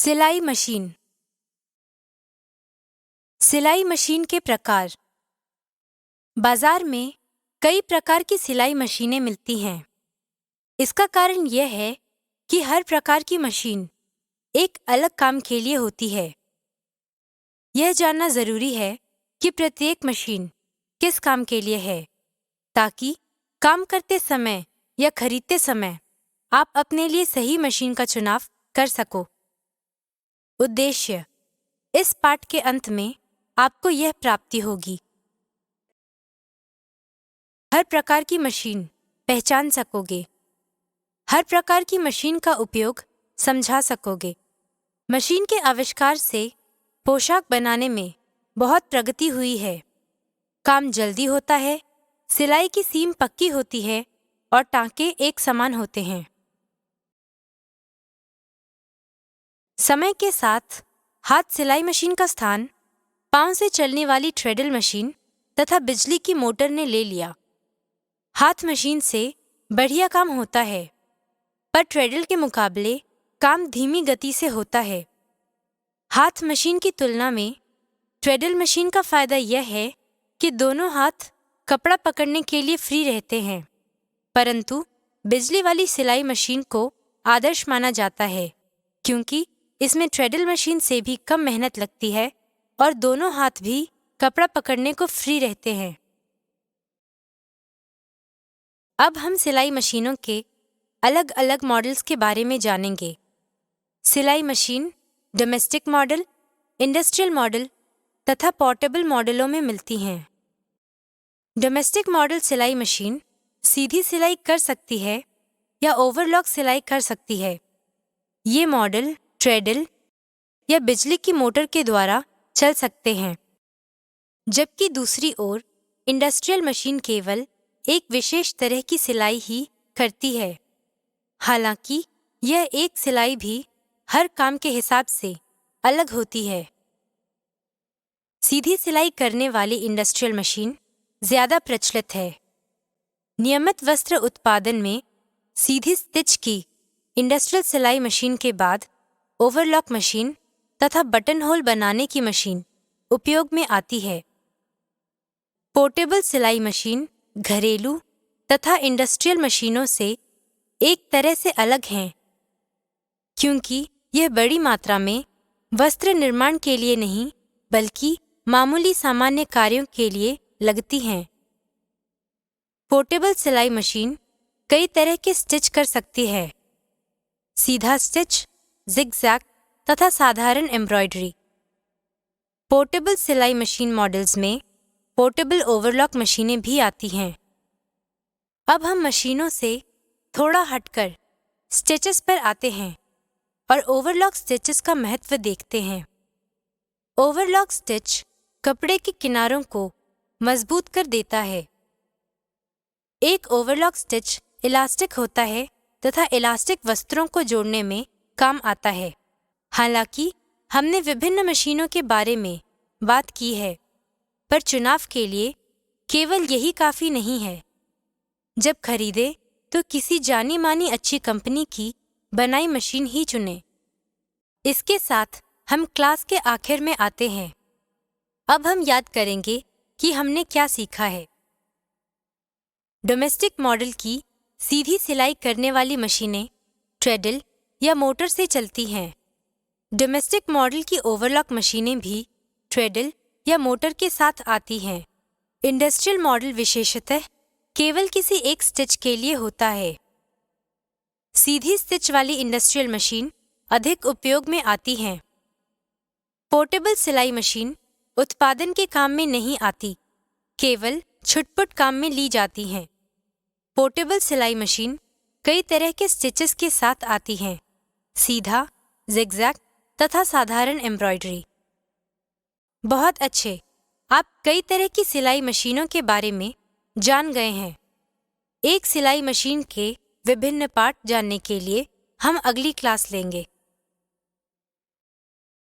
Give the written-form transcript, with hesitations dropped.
सिलाई मशीन। सिलाई मशीन के प्रकार। बाजार में कई प्रकार की सिलाई मशीनें मिलती हैं। इसका कारण यह है कि हर प्रकार की मशीन एक अलग काम के लिए होती है। यह जानना जरूरी है कि प्रत्येक मशीन किस काम के लिए है, ताकि काम करते समय या खरीदते समय आप अपने लिए सही मशीन का चुनाव कर सको। उद्देश्य: इस पाठ के अंत में आपको यह प्राप्ति होगी। हर प्रकार की मशीन पहचान सकोगे। हर प्रकार की मशीन का उपयोग समझा सकोगे। मशीन के आविष्कार से पोशाक बनाने में बहुत प्रगति हुई है। काम जल्दी होता है, सिलाई की सीम पक्की होती है और टांके एक समान होते हैं। समय के साथ हाथ सिलाई मशीन का स्थान पांव से चलने वाली थ्रेडल मशीन तथा बिजली की मोटर ने ले लिया। हाथ मशीन से बढ़िया काम होता है, पर थ्रेडल के मुकाबले काम धीमी गति से होता है। हाथ मशीन की तुलना में थ्रेडल मशीन का फायदा यह है कि दोनों हाथ कपड़ा पकड़ने के लिए फ्री रहते हैं, परंतु बिजली वाली सिलाई मशीन को आदर्श माना जाता है, क्योंकि इसमें थ्रेडल मशीन से भी कम मेहनत लगती है और दोनों हाथ भी कपड़ा पकड़ने को फ्री रहते हैं। अब हम सिलाई मशीनों के अलग अलग मॉडल्स के बारे में जानेंगे। सिलाई machine domestic model, industrial model तथा पोर्टेबल मॉडलों में मिलती हैं। डोमेस्टिक मॉडल सिलाई मशीन सीधी सिलाई कर सकती है या ओवरलॉक सिलाई कर सकती है। ये मॉडल थ्रेडल या बिजली की मोटर के द्वारा चल सकते हैं, जबकि दूसरी ओर इंडस्ट्रियल मशीन केवल एक विशेष तरह की सिलाई ही करती है। हालांकि यह एक सिलाई भी हर काम के हिसाब से अलग होती है। सीधी सिलाई करने वाली इंडस्ट्रियल मशीन ज्यादा प्रचलित है। नियमित वस्त्र उत्पादन में सीधी स्टिच की इंडस्ट्रियल सिलाई मशीन के बाद ओवरलॉक मशीन तथा बटन होल बनाने की मशीन उपयोग में आती है। पोर्टेबल सिलाई मशीन घरेलू तथा इंडस्ट्रियल मशीनों से एक तरह से अलग हैं, क्योंकि यह बड़ी मात्रा में वस्त्र निर्माण के लिए नहीं, बल्कि मामूली सामान्य कार्यों के लिए लगती हैं। पोर्टेबल सिलाई मशीन कई तरह के स्टिच कर सकती है: सीधा स्टिच, जिगजैग तथा साधारण एम्ब्रॉयडरी। पोर्टेबल सिलाई मशीन मॉडल्स में पोर्टेबल ओवरलॉक मशीनें भी आती हैं। अब हम मशीनों से थोड़ा हटकर स्टिचेस पर आते हैं और ओवरलॉक स्टिचेस का महत्व देखते हैं। ओवरलॉक स्टिच कपड़े के किनारों को मजबूत कर देता है। एक ओवरलॉक स्टिच इलास्टिक होता है तथा इलास्टिक वस्त्रों को जोड़ने में काम आता है। हालांकि हमने विभिन्न मशीनों के बारे में बात की है, पर चुनाव के लिए केवल यही काफी नहीं है। जब खरीदे तो किसी जानी मानी अच्छी कंपनी की बनाई मशीन ही चुनें। इसके साथ हम क्लास के आखिर में आते हैं। अब हम याद करेंगे कि हमने क्या सीखा है। डोमेस्टिक मॉडल की सीधी सिलाई करने वाली मशीनें थ्रेडल या मोटर से चलती हैं। डोमेस्टिक मॉडल की ओवरलॉक मशीनें भी थ्रेडल या मोटर के साथ आती हैं। इंडस्ट्रियल मॉडल विशेषतः केवल किसी एक स्टिच के लिए होता है। सीधी स्टिच वाली इंडस्ट्रियल मशीन अधिक उपयोग में आती हैं। पोर्टेबल सिलाई मशीन उत्पादन के काम में नहीं आती, केवल छुटपुट काम में ली जाती हैं। पोर्टेबल सिलाई मशीन कई तरह के स्टिचेस के साथ आती हैं: सीधा, जिगजैग तथा साधारण एम्ब्रॉयडरी। बहुत अच्छे, आप कई तरह की सिलाई मशीनों के बारे में जान गए हैं। एक सिलाई मशीन के विभिन्न पार्ट जानने के लिए हम अगली क्लास लेंगे।